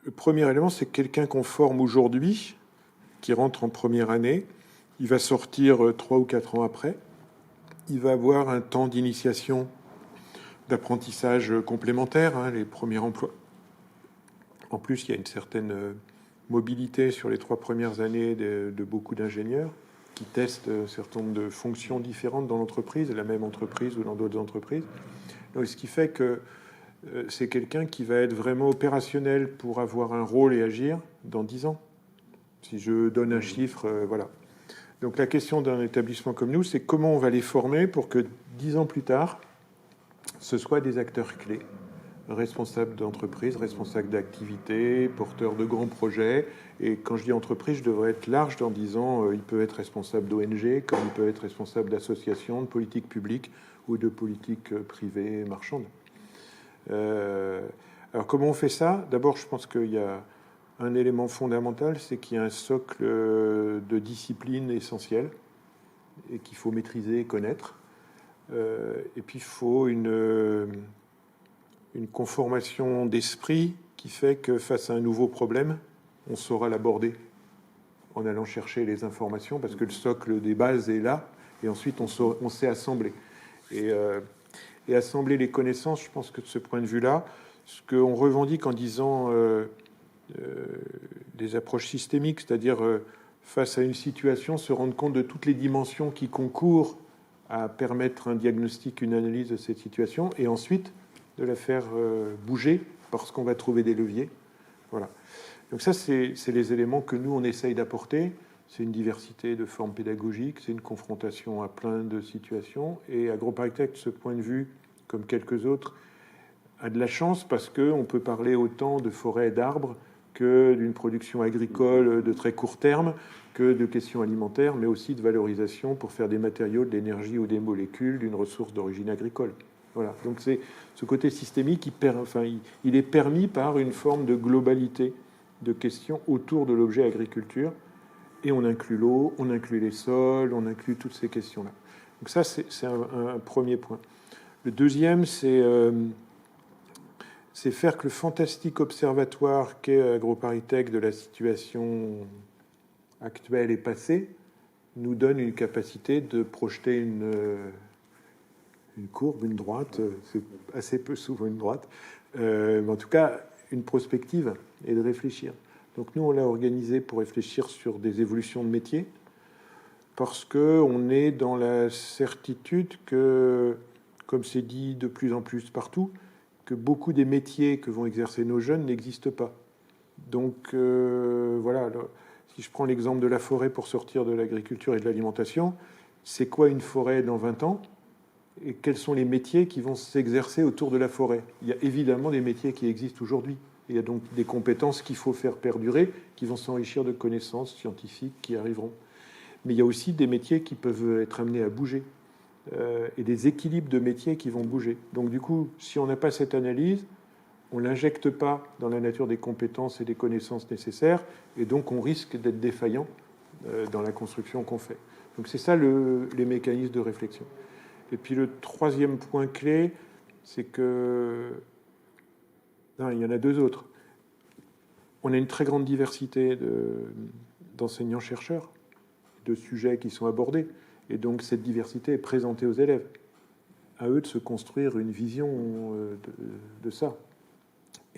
Le premier élément, c'est quelqu'un qu'on forme aujourd'hui, qui rentre en première année. Il va sortir 3 ou 4 ans après. Il va avoir un temps d'initiation, d'apprentissage complémentaire, hein, les premiers emplois. En plus, il y a une certaine mobilité sur les 3 premières années de beaucoup d'ingénieurs qui testent un certain nombre de fonctions différentes dans l'entreprise, la même entreprise ou dans d'autres entreprises. Donc, ce qui fait que c'est quelqu'un qui va être vraiment opérationnel pour avoir un rôle et agir dans 10 ans. Si je donne un chiffre, voilà. Donc la question d'un établissement comme nous, c'est comment on va les former pour que 10 ans plus tard, ce soient des acteurs clés, responsables d'entreprise, responsables d'activité, porteurs de grands projets. Et quand je dis entreprise, je devrais être large en disant il peut être responsable d'ONG, comme il peut être responsable d'associations, de politiques publiques ou de politiques privées marchandes. Alors comment on fait ça? D'abord, je pense qu'il y a un élément fondamental, c'est qu'il y a un socle de discipline essentielle et qu'il faut maîtriser et connaître. Et puis il faut une conformation d'esprit qui fait que face à un nouveau problème, on saura l'aborder en allant chercher les informations parce que le socle des bases est là et ensuite on sait assembler. Et assembler les connaissances, je pense que de ce point de vue-là, ce qu'on revendique en disant des approches systémiques, c'est-à-dire face à une situation, se rendre compte de toutes les dimensions qui concourent à permettre un diagnostic, une analyse de cette situation, et ensuite de la faire bouger parce qu'on va trouver des leviers. Voilà. Donc ça, c'est les éléments que nous, on essaye d'apporter. C'est une diversité de formes pédagogiques, c'est une confrontation à plein de situations. Et AgroParisTech, de ce point de vue, comme quelques autres, a de la chance parce qu'on peut parler autant de forêts et d'arbres que d'une production agricole de très court terme, que de questions alimentaires, mais aussi de valorisation pour faire des matériaux, de l'énergie ou des molécules d'une ressource d'origine agricole. Voilà. Donc c'est ce côté systémique, il est permis par une forme de globalité de questions autour de l'objet agriculture. Et on inclut l'eau, on inclut les sols, on inclut toutes ces questions-là. Donc ça, c'est un premier point. Le deuxième, c'est faire que le fantastique observatoire qu'est AgroParisTech de la situation actuelle et passée nous donne une capacité de projeter une courbe, une droite, c'est assez peu souvent une droite, mais en tout cas une prospective et de réfléchir. Donc nous, on l'a organisé pour réfléchir sur des évolutions de métiers, parce qu'on est dans la certitude que, comme c'est dit de plus en plus partout, que beaucoup des métiers que vont exercer nos jeunes n'existent pas. Donc voilà, alors, si je prends l'exemple de la forêt pour sortir de l'agriculture et de l'alimentation, c'est quoi une forêt dans 20 ans? Et quels sont les métiers qui vont s'exercer autour de la forêt? Il y a évidemment des métiers qui existent aujourd'hui. Il y a donc des compétences qu'il faut faire perdurer, qui vont s'enrichir de connaissances scientifiques qui arriveront. Mais il y a aussi des métiers qui peuvent être amenés à bouger et des équilibres de métiers qui vont bouger. Donc du coup, si on n'a pas cette analyse, on ne l'injecte pas dans la nature des compétences et des connaissances nécessaires, et donc on risque d'être défaillant dans la construction qu'on fait. Donc c'est ça les mécanismes de réflexion. Et puis le troisième point clé, c'est que... Non, il y en a deux autres. On a une très grande diversité d'enseignants-chercheurs, de sujets qui sont abordés. Et donc cette diversité est présentée aux élèves. À eux de se construire une vision de ça.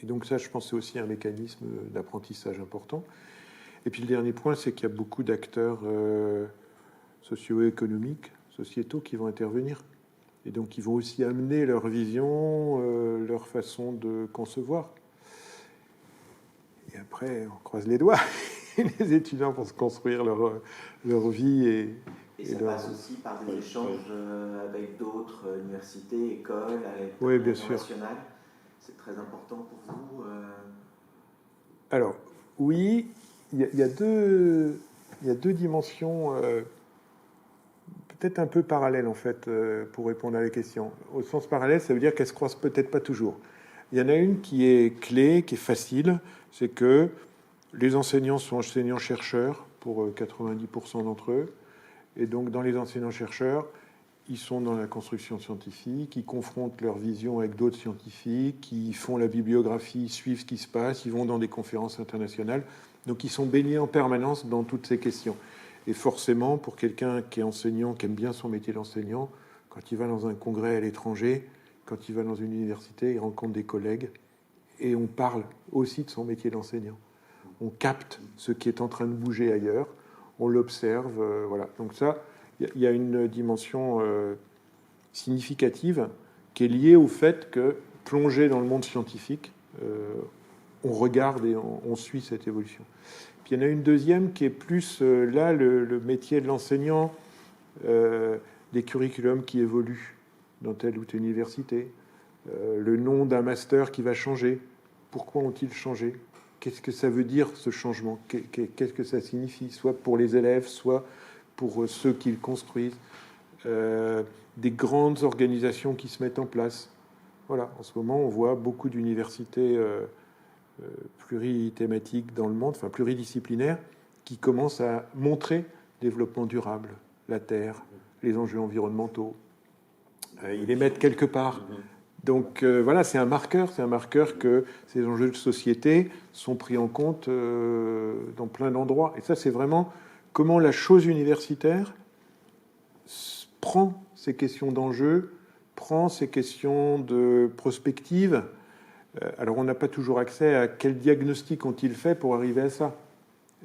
Et donc ça, je pense, c'est aussi un mécanisme d'apprentissage important. Et puis le dernier point, c'est qu'il y a beaucoup d'acteurs socio-économiques, sociétaux qui vont intervenir. Et donc, ils vont aussi amener leur vision, leur façon de concevoir. Et après, on croise les doigts. Les étudiants vont se construire leur vie. Et ça passe aussi par des échanges avec d'autres universités, écoles, avec oui, bien sûr. nationales. C'est très important pour vous Alors, oui, il y a deux dimensions... peut-être un peu parallèle en fait pour répondre à la question. Au sens parallèle, ça veut dire qu'elles se croisent peut-être pas toujours. Il y en a une qui est clé, qui est facile, c'est que les enseignants sont enseignants-chercheurs pour 90% d'entre eux, et donc dans les enseignants-chercheurs, ils sont dans la construction scientifique, ils confrontent leur vision avec d'autres scientifiques, ils font la bibliographie, ils suivent ce qui se passe, ils vont dans des conférences internationales. Donc ils sont baignés en permanence dans toutes ces questions. Et forcément, pour quelqu'un qui est enseignant, qui aime bien son métier d'enseignant, quand il va dans un congrès à l'étranger, quand il va dans une université, il rencontre des collègues et on parle aussi de son métier d'enseignant. On capte ce qui est en train de bouger ailleurs, on l'observe, voilà. Donc ça, il y a une dimension significative qui est liée au fait que, plongé dans le monde scientifique, on regarde et on suit cette évolution. Puis il y en a une deuxième qui est plus, là, le métier de l'enseignant, des curriculums qui évoluent dans telle ou telle université, le nom d'un master qui va changer. Pourquoi ont-ils changé? Qu'est-ce que ça veut dire, ce changement? Qu'est-ce que ça signifie, soit pour les élèves, soit pour ceux qui le construisent? Des grandes organisations qui se mettent en place. Voilà, en ce moment, on voit beaucoup d'universités plurithématiques dans le monde, enfin pluridisciplinaires, qui commencent à montrer le développement durable, la terre, les enjeux environnementaux. Ils les mettent quelque part. Donc voilà, c'est un marqueur que ces enjeux de société sont pris en compte dans plein d'endroits. Et ça, c'est vraiment comment la chose universitaire prend ces questions d'enjeux, prend ces questions de prospective. Alors on n'a pas toujours accès à quel diagnostic ont-ils fait pour arriver à ça.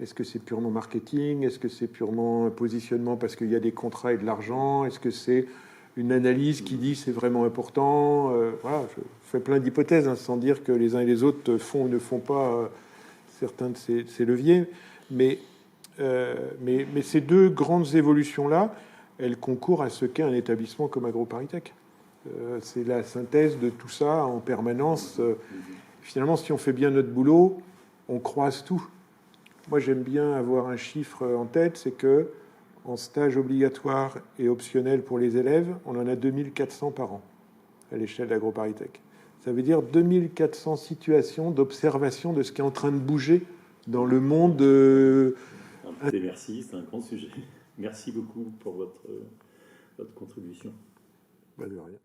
Est-ce que c'est purement marketing? Est-ce que c'est purement positionnement parce qu'il y a des contrats et de l'argent? Est-ce que c'est une analyse qui dit c'est vraiment important? Voilà, je fais plein d'hypothèses, hein, sans dire que les uns et les autres font ou ne font pas certains de ces leviers. Mais ces deux grandes évolutions-là, elles concourent à ce qu'est un établissement comme AgroParisTech. C'est la synthèse de tout ça en permanence. Finalement, si on fait bien notre boulot, on croise tout. Moi, j'aime bien avoir un chiffre en tête, c'est que en stage obligatoire et optionnel pour les élèves, on en a 2400 par an à l'échelle d'AgroParisTech. Ça veut dire 2400 situations d'observation de ce qui est en train de bouger dans le monde. Merci, c'est un grand sujet. Merci beaucoup pour votre contribution. De rien.